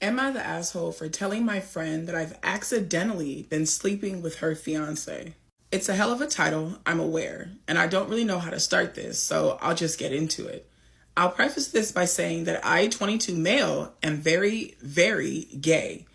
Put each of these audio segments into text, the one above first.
Am I the asshole for telling my friend that I've accidentally been sleeping with her fiance? It's a hell of a title, I'm aware, and I don't really know how to start this, so I'll just get into it. I'll preface this by saying that I, 22 male, am very, very gay.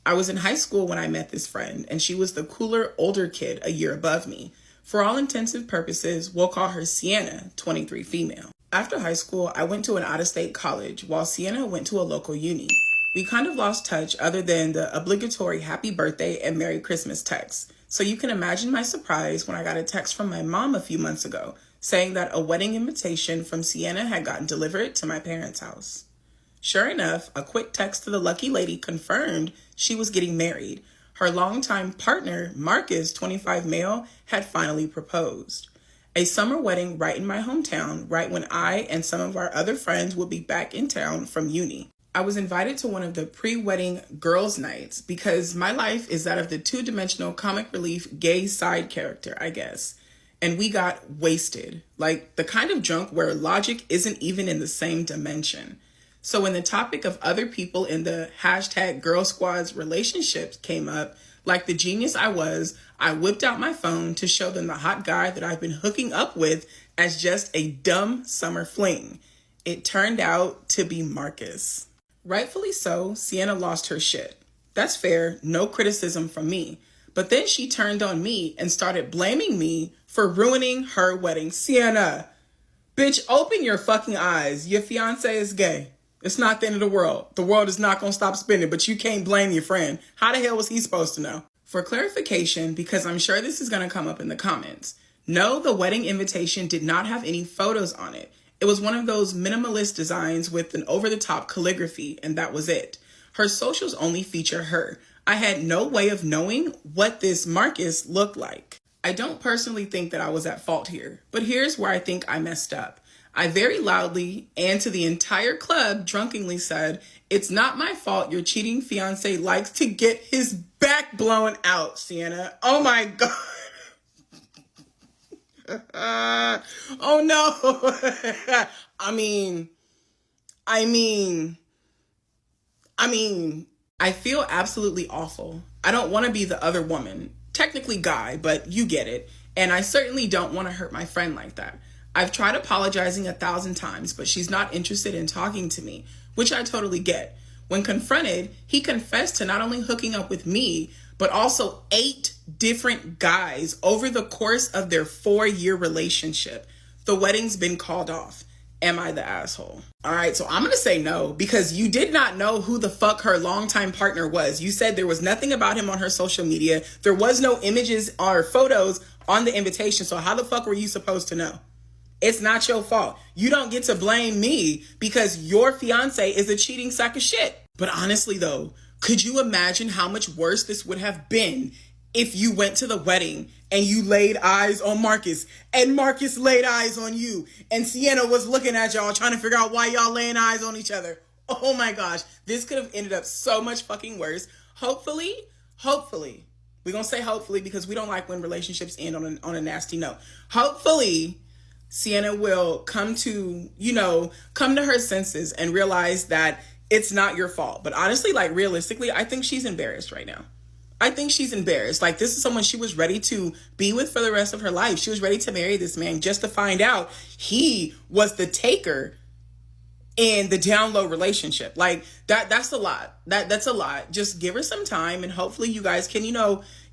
I was in high school when I met this friend, and she was the cooler, older kid a year above me. For all intents and purposes, we'll call her Sienna, 23 female. After high school, I went to an out-of-state college, while Sienna went to a local uni. We kind of lost touch other than the obligatory happy birthday and Merry Christmas texts. So you can imagine my surprise when I got a text from my mom a few months ago saying that a wedding invitation from Sienna had gotten delivered to my parents' house. Sure enough, a quick text to the lucky lady confirmed she was getting married. Her longtime partner, Marcus, 25 male, had finally proposed. A summer wedding right in my hometown, right when I and some of our other friends would be back in town from uni. I was invited to one of the pre-wedding girls' nights because my life is that of the two-dimensional comic relief gay side character, I guess. And we got wasted, like the kind of drunk where logic isn't even in the same dimension. So when the topic of other people in the hashtag Girl Squad's relationships came up, like the genius I was, I whipped out my phone to show them the hot guy that I've been hooking up with as just a dumb summer fling. It turned out to be Marcus. Rightfully so, Sienna lost her shit. That's fair, no criticism from me. But then she turned on me and started blaming me for ruining her wedding. Sienna, bitch, open your fucking eyes. Your fiance is gay. It's not the end of the world. The world is not going to stop spinning, but you can't blame your friend. How the hell was he supposed to know? For clarification, because I'm sure this is going to come up in the comments. No, the wedding invitation did not have any photos on it. It was one of those minimalist designs with an over-the-top calligraphy, and that was it. Her socials only feature her. I had no way of knowing what this Marcus looked like. I don't personally think that I was at fault here, but here's where I think I messed up. I very loudly and to the entire club drunkenly said, "It's not my fault your cheating fiance likes to get his back blown out, Sienna." Oh my God. Oh no. I feel absolutely awful. I don't want to be the other woman, technically guy, but you get it. And I certainly don't want to hurt my friend like that. I've tried apologizing 1,000 times, but she's not interested in talking to me, which I totally get. When confronted, he confessed to not only hooking up with me, but also 8 different guys over the course of their 4-year relationship. The wedding's been called off. Am I the asshole? All right, so I'm going to say no, because you did not know who the fuck her longtime partner was. You said there was nothing about him on her social media. There was no images or photos on the invitation. So how the fuck were you supposed to know? It's not your fault. You don't get to blame me because your fiance is a cheating sack of shit. But honestly though, could you imagine how much worse this would have been if you went to the wedding and you laid eyes on Marcus and Marcus laid eyes on you and Sienna was looking at y'all trying to figure out why y'all laying eyes on each other? Oh my gosh, this could have ended up so much fucking worse. Hopefully, we're going to say hopefully because we don't like when relationships end on a nasty note. Hopefully, Sienna will come to her senses and realize that it's not your fault. But honestly, like realistically, I think she's embarrassed right now. I think she's embarrassed. Like this is someone she was ready to be with for the rest of her life. She was ready to marry this man just to find out he was the taker in the down low relationship. Like that's a lot. That's a lot. Just give her some time and hopefully you guys can,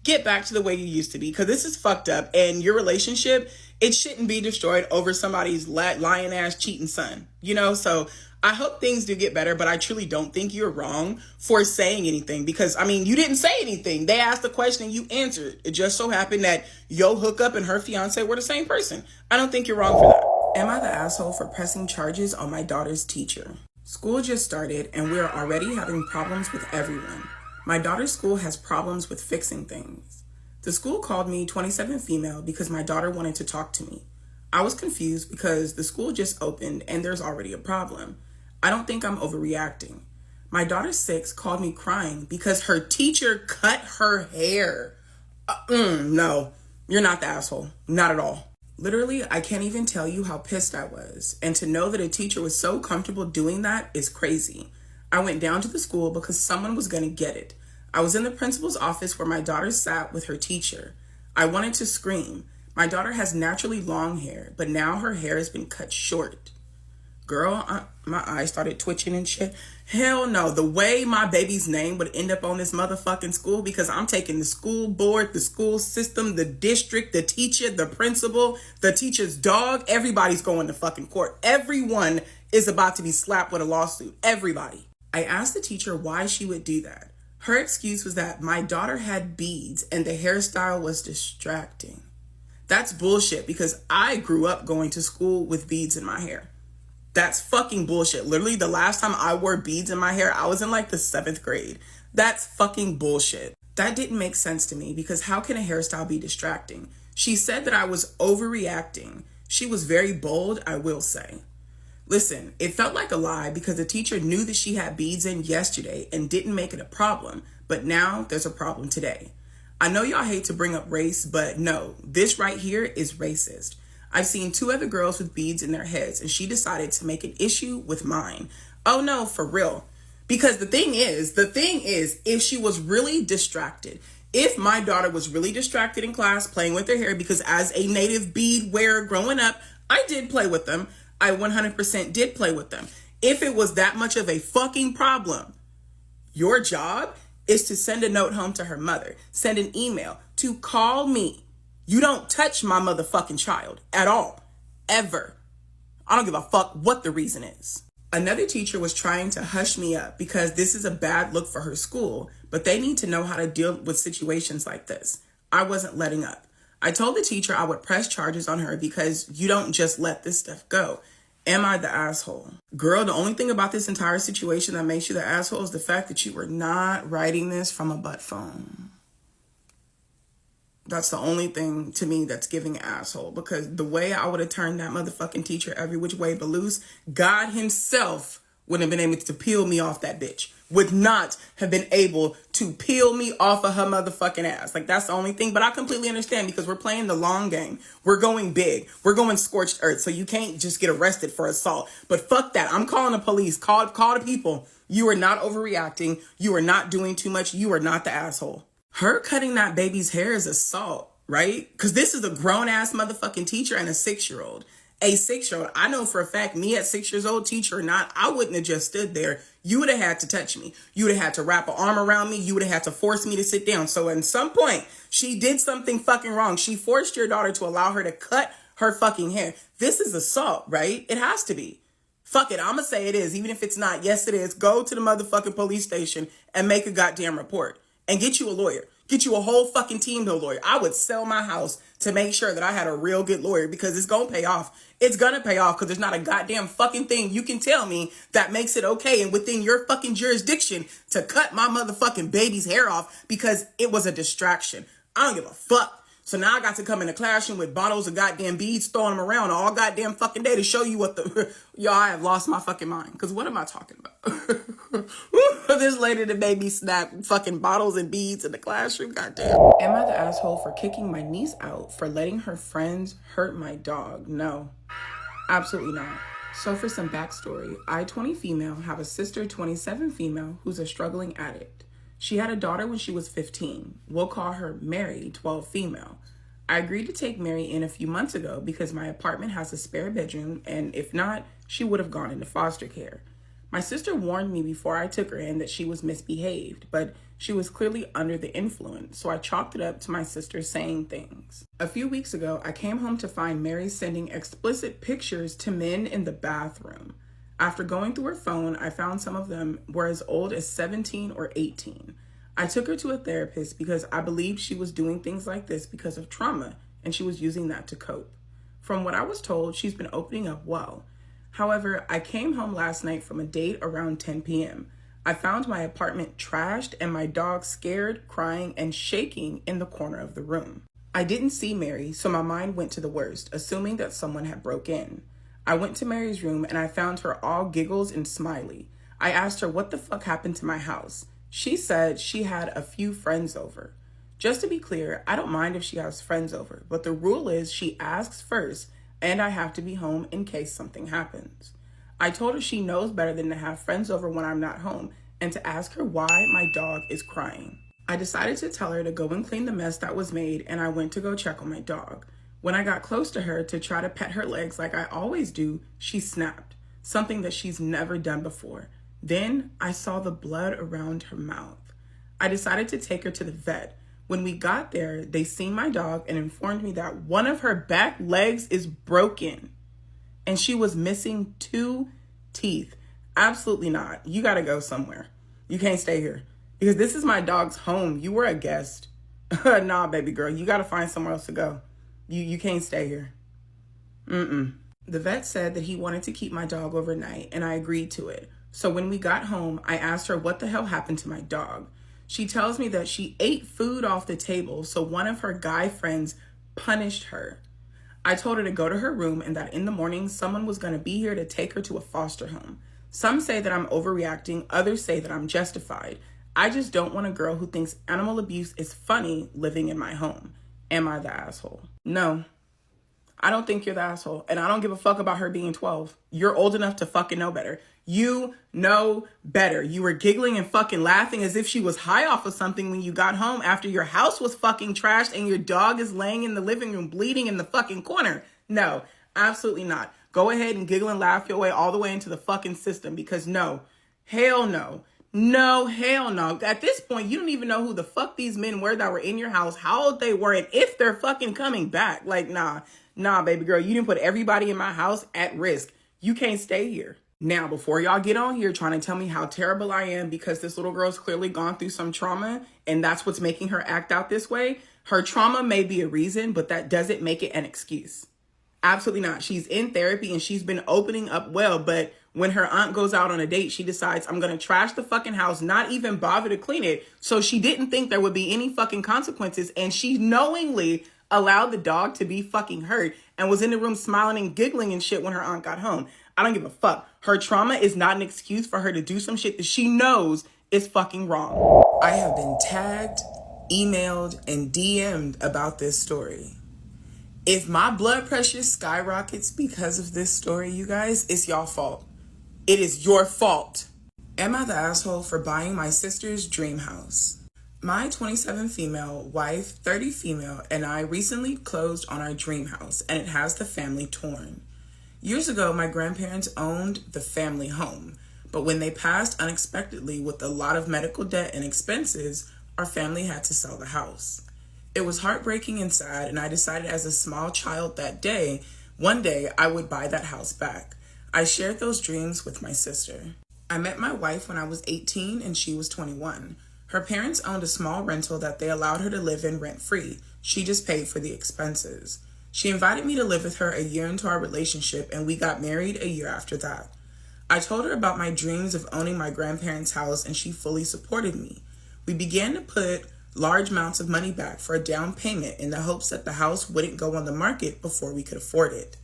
get back to the way you used to be, because this is fucked up and your relationship, it shouldn't be destroyed over somebody's lying ass cheating son, so I hope things do get better, but I truly don't think you're wrong for saying anything because, you didn't say anything. They asked the question and you answered. It just so happened that your hookup and her fiance were the same person. I don't think you're wrong for that. Am I the asshole for pressing charges on my daughter's teacher? School just started and we're already having problems with everyone. My daughter's school has problems with fixing things. The school called me 27 female because my daughter wanted to talk to me. I was confused because the school just opened and there's already a problem. I don't think I'm overreacting. My daughter 6 called me crying because her teacher cut her hair. No, you're not the asshole. Not at all. Literally, I can't even tell you how pissed I was. And to know that a teacher was so comfortable doing that is crazy. I went down to the school because someone was going to get it. I was in the principal's office where my daughter sat with her teacher. I wanted to scream. My daughter has naturally long hair, but now her hair has been cut short. Girl, my eyes started twitching and shit. Hell no. The way my baby's name would end up on this motherfucking school, because I'm taking the school board, the school system, the district, the teacher, the principal, the teacher's dog. Everybody's going to fucking court. Everyone is about to be slapped with a lawsuit. Everybody. I asked the teacher why she would do that. Her excuse was that my daughter had beads and the hairstyle was distracting. That's bullshit, because I grew up going to school with beads in my hair. That's fucking bullshit. Literally, the last time I wore beads in my hair, I was in like the 7th grade. That's fucking bullshit. That didn't make sense to me, because how can a hairstyle be distracting? She said that I was overreacting. She was very bold, I will say. Listen, it felt like a lie, because the teacher knew that she had beads in yesterday and didn't make it a problem, but now there's a problem today. I know y'all hate to bring up race, but no, this right here is racist. I've seen 2 other girls with beads in their heads, and she decided to make an issue with mine. Oh no, for real. Because the thing is, if she was really distracted, if my daughter was really distracted in class playing with her hair, because as a native bead wearer growing up, I did play with them. I 100% did play with them. If it was that much of a fucking problem, your job is to send a note home to her mother, send an email, to call me. You don't touch my motherfucking child at all, ever. I don't give a fuck what the reason is. Another teacher was trying to hush me up because this is a bad look for her school, but they need to know how to deal with situations like this. I wasn't letting up. I told the teacher I would press charges on her because you don't just let this stuff go. Am I the asshole? Girl, the only thing about this entire situation that makes you the asshole is the fact that you were not writing this from a butt phone. That's the only thing to me that's giving asshole, because the way I would have turned that motherfucking teacher every which way but loose, God himself wouldn't have been able to peel me off that bitch. Would not have been able to peel me off of her motherfucking ass. Like, that's the only thing. But I completely understand, because we're playing the long game. We're going big. We're going scorched earth. So you can't just get arrested for assault. But fuck that. I'm calling the police. Call the people. You are not overreacting. You are not doing too much. You are not the asshole. Her cutting that baby's hair is assault, right? Because this is a grown-ass motherfucking teacher and a 6-year-old. A 6-year-old. I know for a fact, me at 6 years old, teacher or not, I wouldn't have just stood there. You would have had to touch me. You would have had to wrap an arm around me. You would have had to force me to sit down. So at some point, she did something fucking wrong. She forced your daughter to allow her to cut her fucking hair. This is assault, right? It has to be. Fuck it. I'm going to say it is. Even if it's not, yes, it is. Go to the motherfucking police station and make a goddamn report. And get you a lawyer. Get you a whole fucking team of lawyer. I would sell my house to make sure that I had a real good lawyer, because it's going to pay off. It's going to pay off, because there's not a goddamn fucking thing you can tell me that makes it okay and within your fucking jurisdiction to cut my motherfucking baby's hair off because it was a distraction. I don't give a fuck. So now I got to come in the classroom with bottles of goddamn beads, throwing them around all goddamn fucking day to show you what the... Y'all, I have lost my fucking mind. Because what am I talking about? This lady that made me snap fucking bottles and beads in the classroom. Goddamn. Am I the asshole for kicking my niece out for letting her friends hurt my dog? No. Absolutely not. So for some backstory, I, 20 female, have a sister, 27 female, who's a struggling addict. She had a daughter when she was 15. We'll call her Mary, 12 female. I agreed to take Mary in a few months ago because my apartment has a spare bedroom, and if not, she would have gone into foster care. My sister warned me before I took her in that she was misbehaved, but she was clearly under the influence, so I chalked it up to my sister saying things. A few weeks ago, I came home to find Mary sending explicit pictures to men in the bathroom. After going through her phone, I found some of them were as old as 17 or 18. I took her to a therapist because I believed she was doing things like this because of trauma, and she was using that to cope. From what I was told, she's been opening up well. However, I came home last night from a date around 10 p.m. I found my apartment trashed and my dog scared, crying, and shaking in the corner of the room. I didn't see Mary, so my mind went to the worst, assuming that someone had broke in. I went to Mary's room and I found her all giggles and smiley. I asked her what the fuck happened to my house. She said she had a few friends over. Just to be clear, I don't mind if she has friends over, but the rule is she asks first and I have to be home in case something happens. I told her she knows better than to have friends over when I'm not home and to ask her why my dog is crying. I decided to tell her to go and clean the mess that was made, and I went to go check on my dog. When I got close to her to try to pet her legs like I always do, she snapped, something that she's never done before. Then I saw the blood around her mouth. I decided to take her to the vet. When we got there, they seen my dog and informed me that one of her back legs is broken and she was missing 2 teeth. Absolutely not. You gotta go somewhere. You can't stay here because this is my dog's home. You were a guest. Nah, baby girl, you gotta find somewhere else to go. You can't stay here. The vet said that he wanted to keep my dog overnight, and I agreed to it. So when we got home, I asked her what the hell happened to my dog. She tells me that she ate food off the table, so one of her guy friends punished her. I told her to go to her room and that in the morning, someone was going to be here to take her to a foster home. Some say that I'm overreacting, others say that I'm justified. I just don't want a girl who thinks animal abuse is funny living in my home. Am I the asshole? No. I don't think you're the asshole, and I don't give a fuck about her being 12. You're old enough to fucking know better. You know better. You were giggling and fucking laughing as if she was high off of something when you got home after your house was fucking trashed and your dog is laying in the living room bleeding in the fucking corner. No, absolutely not. Go ahead and giggle and laugh your way all the way into the fucking system because no, hell no. No, hell no. At this point, you don't even know who the fuck these men were that were in your house, how old they were, and if they're fucking coming back. Like, nah, baby girl, you didn't put everybody in my house at risk. You can't stay here. Now, before y'all get on here trying to tell me how terrible I am because this little girl's clearly gone through some trauma and that's what's making her act out this way, her trauma may be a reason, but that doesn't make it an excuse. Absolutely not. She's in therapy and she's been opening up well, but when her aunt goes out on a date, she decides, I'm going to trash the fucking house, not even bother to clean it. So she didn't think there would be any fucking consequences. And she knowingly allowed the dog to be fucking hurt and was in the room smiling and giggling and shit when her aunt got home. I don't give a fuck. Her trauma is not an excuse for her to do some shit that she knows is fucking wrong. I have been tagged, emailed, and DM'd about this story. If my blood pressure skyrockets because of this story, you guys, it's y'all fault. It is your fault. Am I the asshole for buying my sister's dream house? My 27 female, wife, 30 female, and I recently closed on our dream house, and it has the family torn. Years ago, my grandparents owned the family home, but when they passed unexpectedly with a lot of medical debt and expenses, our family had to sell the house. It was heartbreaking and sad, and I decided as a small child that day, one day I would buy that house back. I shared those dreams with my sister. I met my wife when I was 18 and she was 21. Her parents owned a small rental that they allowed her to live in rent-free. She just paid for the expenses. She invited me to live with her a year into our relationship, and we got married a year after that. I told her about my dreams of owning my grandparents' house, and she fully supported me. We began to put large amounts of money back for a down payment in the hopes that the house wouldn't go on the market before we could afford it.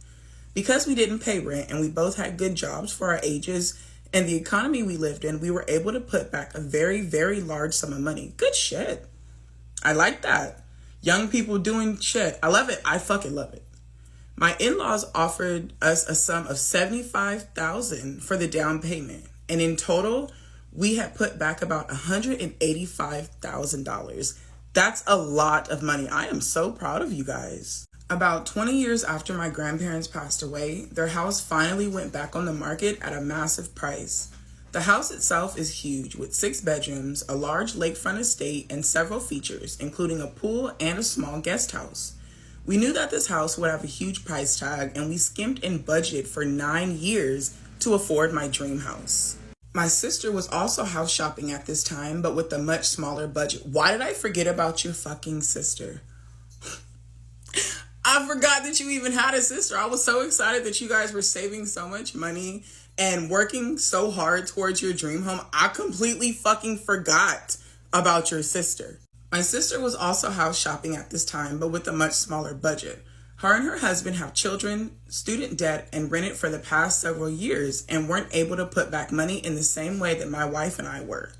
Because we didn't pay rent and we both had good jobs for our ages and the economy we lived in, we were able to put back a very, very large sum of money. Good shit. I like that. Young people doing shit. I love it. I fucking love it. My in-laws offered us a sum of $75,000 for the down payment. And in total, we had put back about $185,000. That's a lot of money. I am so proud of you guys. About 20 years after my grandparents passed away, their house finally went back on the market at a massive price. The house itself is huge with 6 bedrooms, a large lakefront estate, and several features, including a pool and a small guest house. We knew that this house would have a huge price tag, and we skimped and budgeted for 9 years to afford my dream house. My sister was also house shopping at this time, but with a much smaller budget. Why did I forget about your fucking sister? I forgot that you even had a sister. I was so excited that you guys were saving so much money and working so hard towards your dream home. I completely fucking forgot about your sister. My sister was also house shopping at this time, but with a much smaller budget. Her and her husband have children, student debt, and rented for the past several years and weren't able to put back money in the same way that my wife and I were.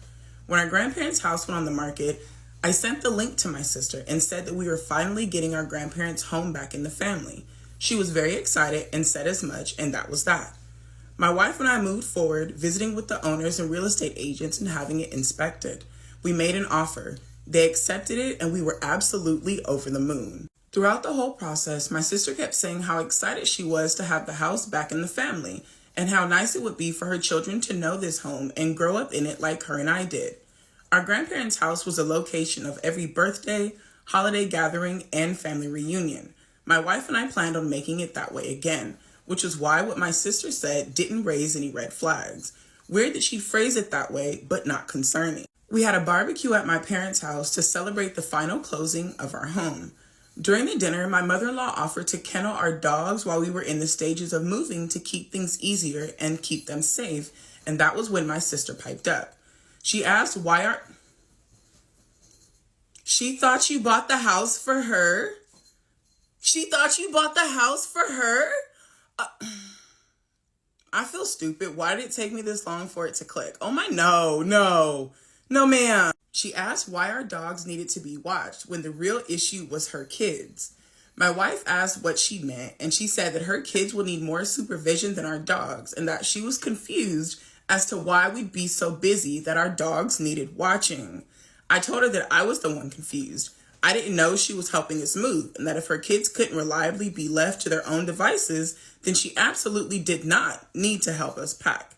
When our grandparents' house went on the market, I sent the link to my sister and said that we were finally getting our grandparents' home back in the family. She was very excited and said as much, and that was that. My wife and I moved forward, visiting with the owners and real estate agents and having it inspected. We made an offer. They accepted it, and we were absolutely over the moon. Throughout the whole process, my sister kept saying how excited she was to have the house back in the family, and how nice it would be for her children to know this home and grow up in it like her and I did. Our grandparents' house was a location of every birthday, holiday gathering, and family reunion. My wife and I planned on making it that way again, which is why what my sister said didn't raise any red flags. Weird that she phrased it that way, but not concerning. We had a barbecue at my parents' house to celebrate the final closing of our home. During the dinner, my mother-in-law offered to kennel our dogs while we were in the stages of moving to keep things easier and keep them safe, and that was when my sister piped up. She asked She thought you bought the house for her? She thought you bought the house for her? I feel stupid. Why did it take me this long for it to click? Oh my, no, ma'am. She asked why our dogs needed to be watched when the real issue was her kids. My wife asked what she meant, and she said that her kids will need more supervision than our dogs, and that she was confused as to why we'd be so busy that our dogs needed watching. I told her that I was the one confused. I didn't know she was helping us move, and that if her kids couldn't reliably be left to their own devices, then she absolutely did not need to help us pack.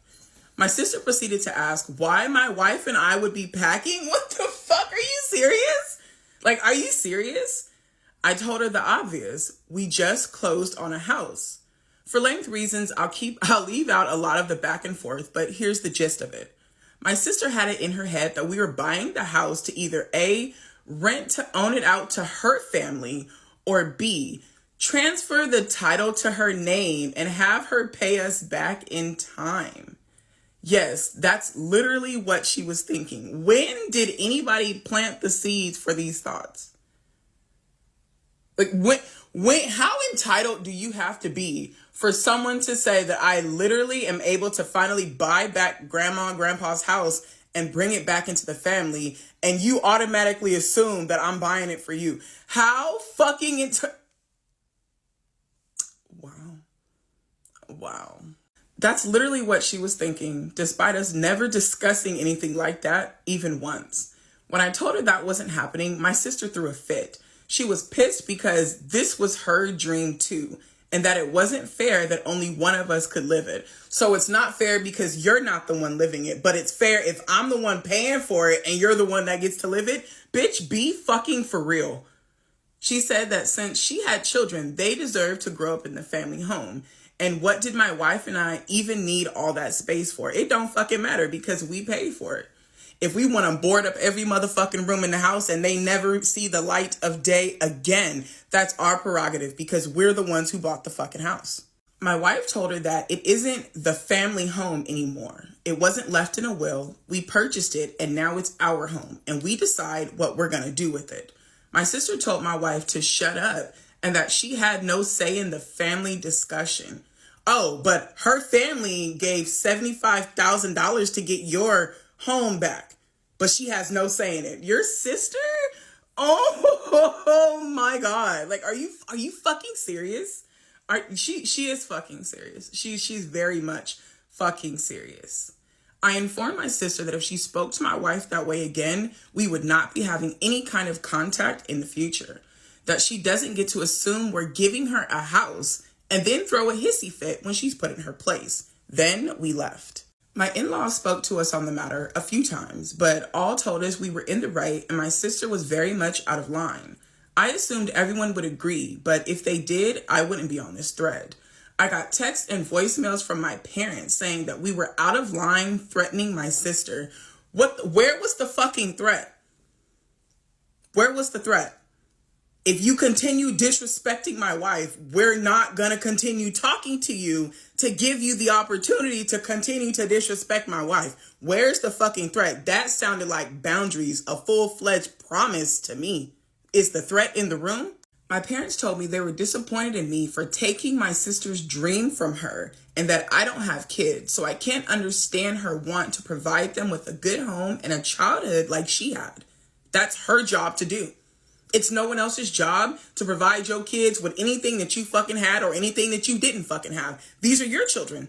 My sister proceeded to ask why my wife and I would be packing. What the fuck? Are you serious? Like, are you serious? I told her the obvious. We just closed on a house. For length reasons, I'll leave out a lot of the back and forth, but here's the gist of it. My sister had it in her head that we were buying the house to either A, rent to own it out to her family, or B, transfer the title to her name and have her pay us back in time. Yes, that's literally what she was thinking. When did anybody plant the seeds for these thoughts? Like, how entitled do you have to be for someone to say that I literally am able to finally buy back grandma and grandpa's house and bring it back into the family, and you automatically assume that I'm buying it for you? How fucking Wow. That's literally what she was thinking, despite us never discussing anything like that, even once. When I told her that wasn't happening, my sister threw a fit. She was pissed because this was her dream too, and that it wasn't fair that only one of us could live it. So it's not fair because you're not the one living it, but it's fair if I'm the one paying for it and you're the one that gets to live it. Bitch, be fucking for real. She said that since she had children, they deserved to grow up in the family home. And what did my wife and I even need all that space for? It don't fucking matter because we paid for it. If we want to board up every motherfucking room in the house and they never see the light of day again, that's our prerogative because we're the ones who bought the fucking house. My wife told her that it isn't the family home anymore. It wasn't left in a will. We purchased it and now it's our home and we decide what we're going to do with it. My sister told my wife to shut up and that she had no say in the family discussion. Oh, but her family gave $75,000 to get your home back, but she has no say in it. Your sister? Oh my God. Like, are you fucking serious? She is fucking serious. She's very much fucking serious. I informed my sister that if she spoke to my wife that way again, we would not be having any kind of contact in the future. That she doesn't get to assume we're giving her a house and then throw a hissy fit when she's put in her place. Then we left. My in-laws spoke to us on the matter a few times, but all told us we were in the right and my sister was very much out of line. I assumed everyone would agree, but if they did, I wouldn't be on this thread. I got texts and voicemails from my parents saying that we were out of line, threatening my sister. Where was the fucking threat? Where was the threat? If you continue disrespecting my wife, we're not going to continue talking to you to give you the opportunity to continue to disrespect my wife. Where's the fucking threat? That sounded like boundaries, a full-fledged promise to me. Is the threat in the room? My parents told me they were disappointed in me for taking my sister's dream from her and that I don't have kids, so I can't understand her want to provide them with a good home and a childhood like she had. That's her job to do. It's no one else's job to provide your kids with anything that you fucking had or anything that you didn't fucking have. These are your children.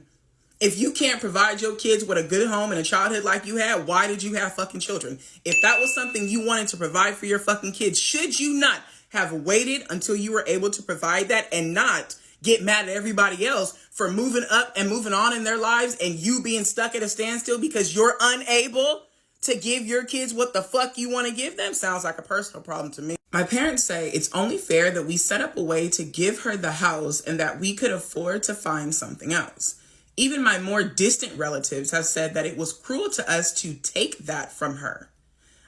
If you can't provide your kids with a good home and a childhood like you had, why did you have fucking children? If that was something you wanted to provide for your fucking kids, should you not have waited until you were able to provide that and not get mad at everybody else for moving up and moving on in their lives and you being stuck at a standstill because you're unable to give your kids what the fuck you want to give them? Sounds like a personal problem to me. My parents say it's only fair that we set up a way to give her the house and that we could afford to find something else. Even my more distant relatives have said that it was cruel to us to take that from her.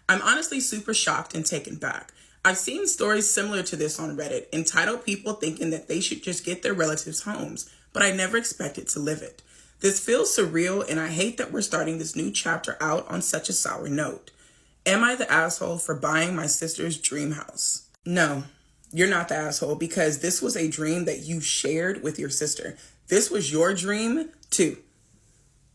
I'm honestly super shocked and taken back. I've seen stories similar to this on Reddit, entitled people thinking that they should just get their relatives' homes, but I never expected to live it. This feels surreal, and I hate that we're starting this new chapter out on such a sour note. Am I the asshole for buying my sister's dream house? No, you're not the asshole, because this was a dream that you shared with your sister. This was your dream too.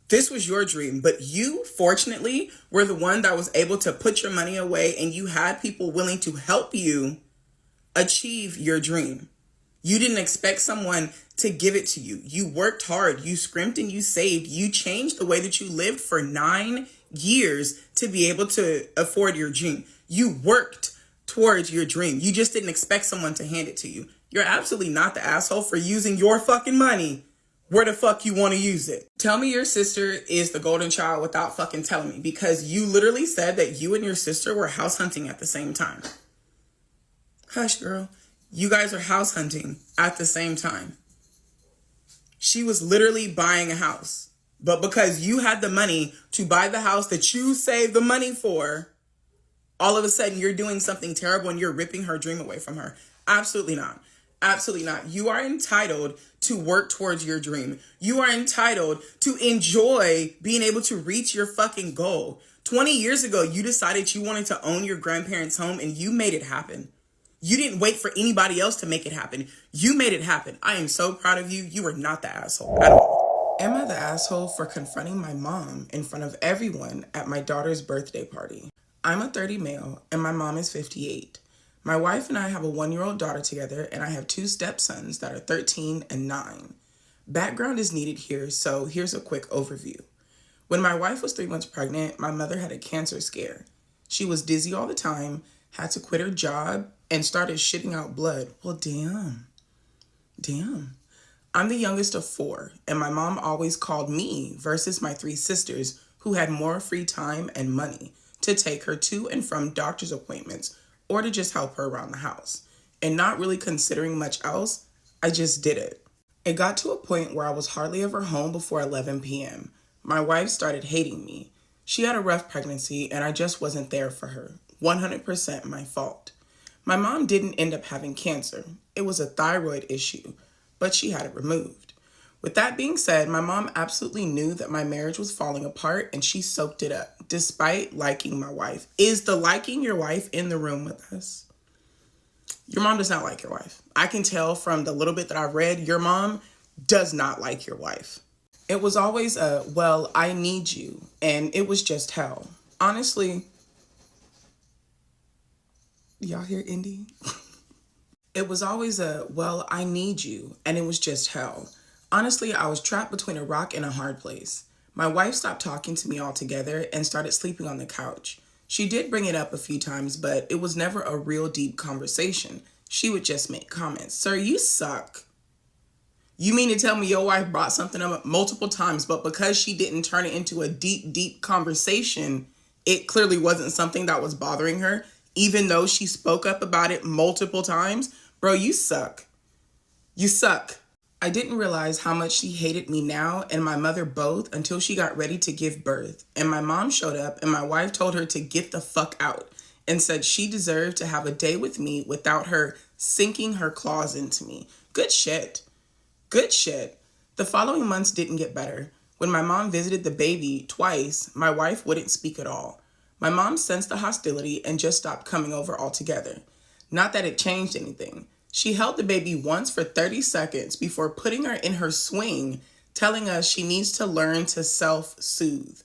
This was your dream, but you, fortunately, were the one that was able to put your money away and you had people willing to help you achieve your dream. You didn't expect someone to give it to you. You worked hard, you scrimped and you saved. You changed the way that you lived for 9 years to be able to afford your dream. You worked towards your dream. You just didn't expect someone to hand it to you. You're absolutely not the asshole for using your fucking money where the fuck you want to use it. Tell me your sister is the golden child without fucking telling me, because you literally said that you and your sister were house hunting at the same time. Hush, girl. You guys are house hunting at the same time. She was literally buying a house. But because you had the money to buy the house that you saved the money for, all of a sudden you're doing something terrible and you're ripping her dream away from her. Absolutely not. Absolutely not. You are entitled to work towards your dream. You are entitled to enjoy being able to reach your fucking goal. 20 years ago, you decided you wanted to own your grandparents' home and you made it happen. You didn't wait for anybody else to make it happen. You made it happen. I am so proud of you. You are not the asshole at all. Am I the asshole for confronting my mom in front of everyone at my daughter's birthday party? I'm a 30 male and my mom is 58. My wife and I have a 1-year-old daughter together, and I have 2 stepsons that are 13 and 9. Background is needed here, so here's a quick overview. When my wife was 3 months pregnant, my mother had a cancer scare. She was dizzy all the time, had to quit her job, and started shitting out blood. Well, damn. I'm the youngest of 4, and my mom always called me versus my 3 sisters who had more free time and money to take her to and from doctor's appointments or to just help her around the house. And not really considering much else, I just did it. It got to a point where I was hardly ever home before 11 p.m. My wife started hating me. She had a rough pregnancy and I just wasn't there for her. 100% my fault. My mom didn't end up having cancer. It was a thyroid issue, but she had it removed. With that being said, my mom absolutely knew that my marriage was falling apart and she soaked it up, despite liking my wife. Is the liking your wife in the room with us? Your mom does not like your wife. I can tell from the little bit that I've read, your mom does not like your wife. It was always a, well, I need you, and it was just hell. Honestly, y'all hear Indy? It was always a, well, I need you, and it was just hell. Honestly, I was trapped between a rock and a hard place. My wife stopped talking to me altogether and started sleeping on the couch. She did bring it up a few times, but it was never a real deep conversation. She would just make comments. Sir, you suck. You mean to tell me your wife brought something up multiple times, but because she didn't turn it into a deep conversation, it clearly wasn't something that was bothering her, even though she spoke up about it multiple times? Bro, you suck. You suck. I didn't realize how much she hated me now and my mother both until she got ready to give birth. And my mom showed up and my wife told her to get the fuck out and said she deserved to have a day with me without her sinking her claws into me. Good shit. Good shit. The following months didn't get better. When my mom visited the baby twice, my wife wouldn't speak at all. My mom sensed the hostility and just stopped coming over altogether. Not that it changed anything. She held the baby once for 30 seconds before putting her in her swing, telling us she needs to learn to self-soothe.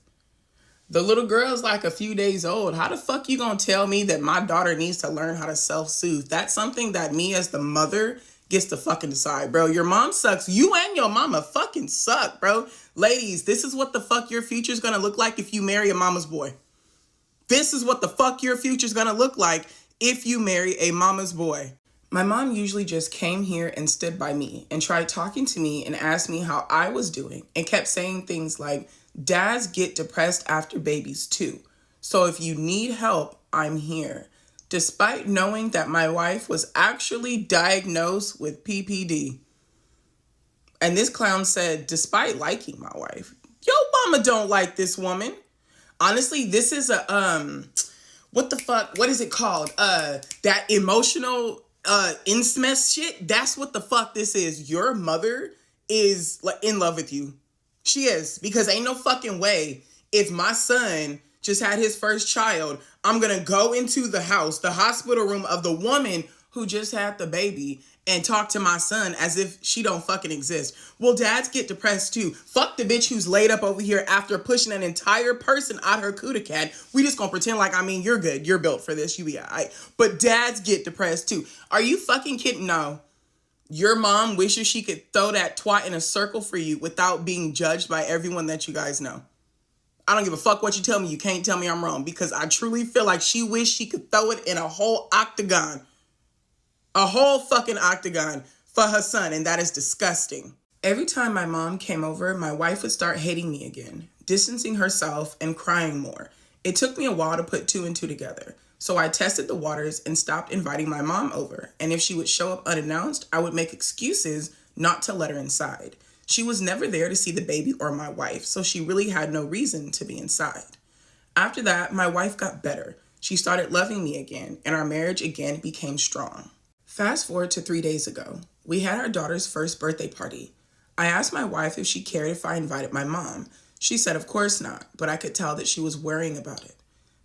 The little girl's like a few days old. How the fuck you gonna tell me that my daughter needs to learn how to self-soothe? That's something that me as the mother gets to fucking decide, bro. Your mom sucks. You and your mama fucking suck, bro. Ladies, this is what the fuck your future's gonna look like if you marry a mama's boy. This is what the fuck your future's gonna look like if you marry a mama's boy. My mom usually just came here and stood by me and tried talking to me and asked me how I was doing and kept saying things like, dads get depressed after babies too. So if you need help, I'm here. Despite knowing that my wife was actually diagnosed with PPD. And this clown said, despite liking my wife, yo mama don't like this woman. Honestly, this is a, what the fuck, what is it called? That emotional incest shit. That's what the fuck this is. Your mother is like in love with you. She is, because ain't no fucking way if my son just had his first child, I'm gonna go into the house, the hospital room of the woman who just had the baby and talk to my son as if she don't fucking exist. Well, dads get depressed too. Fuck the bitch who's laid up over here after pushing an entire person out her cootie cat. We just gonna pretend like, I mean, you're good. You're built for this. You be all right. But dads get depressed too. Are you fucking kidding? No. Your mom wishes she could throw that twat in a circle for you without being judged by everyone that you guys know. I don't give a fuck what you tell me. You can't tell me I'm wrong, because I truly feel like she wished she could throw it in a whole octagon. A whole fucking octagon for her son, and that is disgusting. Every time my mom came over, my wife would start hating me again, distancing herself and crying more. It took me a while to put two and two together. So I tested the waters and stopped inviting my mom over. And if she would show up unannounced, I would make excuses not to let her inside. She was never there to see the baby or my wife, so she really had no reason to be inside. After that, my wife got better. She started loving me again, and our marriage again became strong. Fast forward to 3 days ago. We had our daughter's first birthday party. I asked my wife if she cared if I invited my mom. She said of course not, but I could tell that she was worrying about it.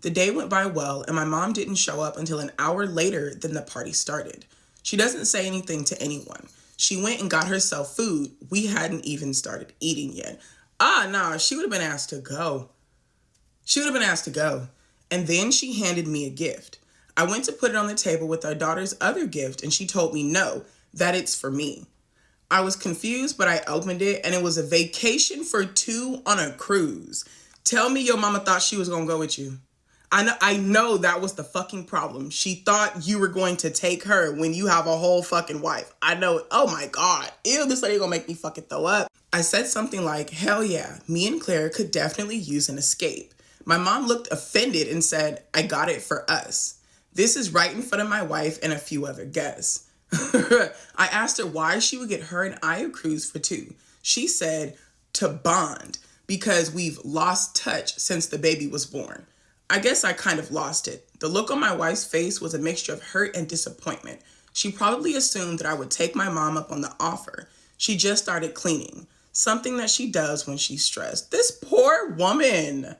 The day went by well, and my mom didn't show up until an hour later than the party started. She doesn't say anything to anyone. She went and got herself food. We hadn't even started eating yet. She would have been asked to go. And then she handed me a gift. I went to put it on the table with our daughter's other gift, and she told me no, that it's for me. I was confused, but I opened it, and it was a vacation for two on a cruise. Tell me your mama thought she was going to go with you. I know that was the fucking problem. She thought you were going to take her when you have a whole fucking wife. I know. Oh my God. Ew, this lady gonna make me fucking throw up. I said something like, hell yeah, me and Claire could definitely use an escape. My mom looked offended and said, I got it for us. This is right in front of my wife and a few other guests. I asked her why she would get her and I a cruise for two. She said, to bond, because we've lost touch since the baby was born. I guess I kind of lost it. The look on my wife's face was a mixture of hurt and disappointment. She probably assumed that I would take my mom up on the offer. She just started cleaning, something that she does when she's stressed. This poor woman.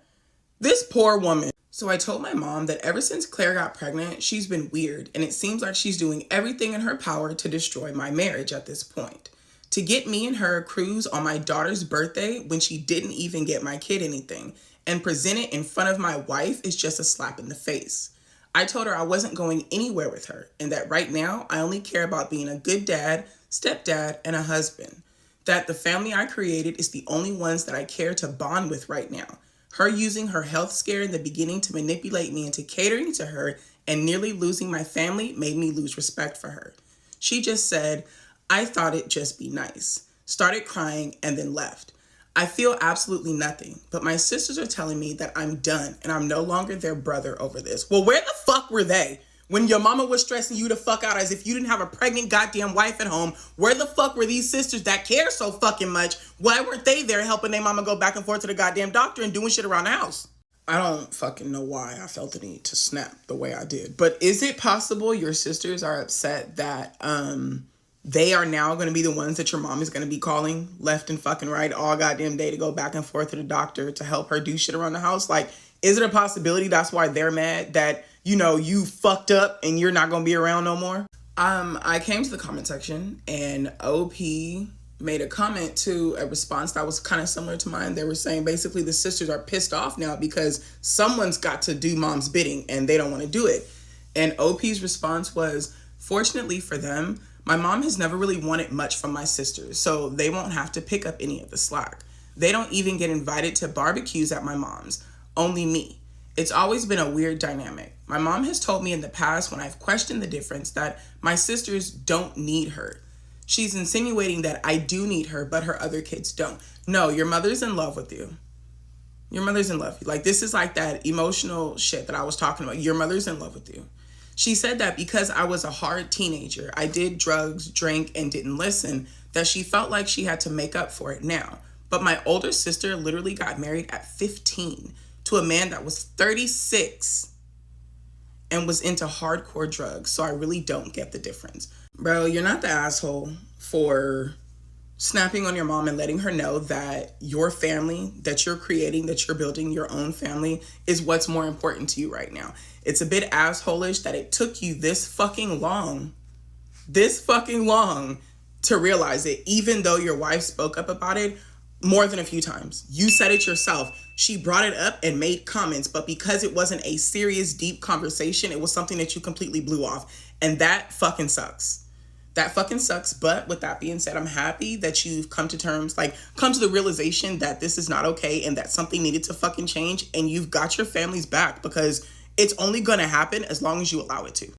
So I told my mom that ever since Claire got pregnant, she's been weird, and it seems like she's doing everything in her power to destroy my marriage at this point. To get me and her a cruise on my daughter's birthday when she didn't even get my kid anything, and present it in front of my wife is just a slap in the face. I told her I wasn't going anywhere with her, and that right now I only care about being a good dad, stepdad, and a husband. That the family I created is the only ones that I care to bond with right now. Her using her health scare in the beginning to manipulate me into catering to her and nearly losing my family made me lose respect for her. She just said, I thought it'd just be nice, started crying, and then left. I feel absolutely nothing, but my sisters are telling me that I'm done and I'm no longer their brother over this. Well, where the fuck were they? When your mama was stressing you the fuck out as if you didn't have a pregnant goddamn wife at home, where the fuck were these sisters that care so fucking much? Why weren't they there helping their mama go back and forth to the goddamn doctor and doing shit around the house? I don't fucking know why I felt the need to snap the way I did. But is it possible your sisters are upset that they are now going to be the ones that your mom is going to be calling left and fucking right all goddamn day to go back and forth to the doctor to help her do shit around the house? Like, is it a possibility that's why they're mad that, you know, you fucked up and you're not going to be around no more? I came to the comment section and OP made a comment to a response that was kind of similar to mine. They were saying basically the sisters are pissed off now because someone's got to do mom's bidding and they don't want to do it. And OP's response was, fortunately for them, My mom has never really wanted much from my sisters, so they won't have to pick up any of the slack. They don't even get invited to barbecues at my mom's, only me. It's always been a weird dynamic. My mom has told me in the past when I've questioned the difference that my sisters don't need her. She's insinuating that I do need her, but her other kids don't. No, your mother's in love with you. Your mother's in love. Like, this is like that emotional shit that I was talking about. Your mother's in love with you. She said that because I was a hard teenager, I did drugs, drank, and didn't listen, that she felt like she had to make up for it now. But my older sister literally got married at 15 to a man that was 36 and was into hardcore drugs. So I really don't get the difference. Bro, you're not the asshole for snapping on your mom and letting her know that your family that you're creating, that you're building, your own family, is what's more important to you right now. It's a bit assholish that it took you this fucking long to realize it, even though your wife spoke up about it more than a few times. You said it yourself. She brought it up and made comments, but because it wasn't a serious, deep conversation, it was something that you completely blew off. And that fucking sucks. That fucking sucks. But with that being said, I'm happy that you've come to terms, like come to the realization that this is not okay and that something needed to fucking change, and you've got your family's back, because it's only going to happen as long as you allow it to.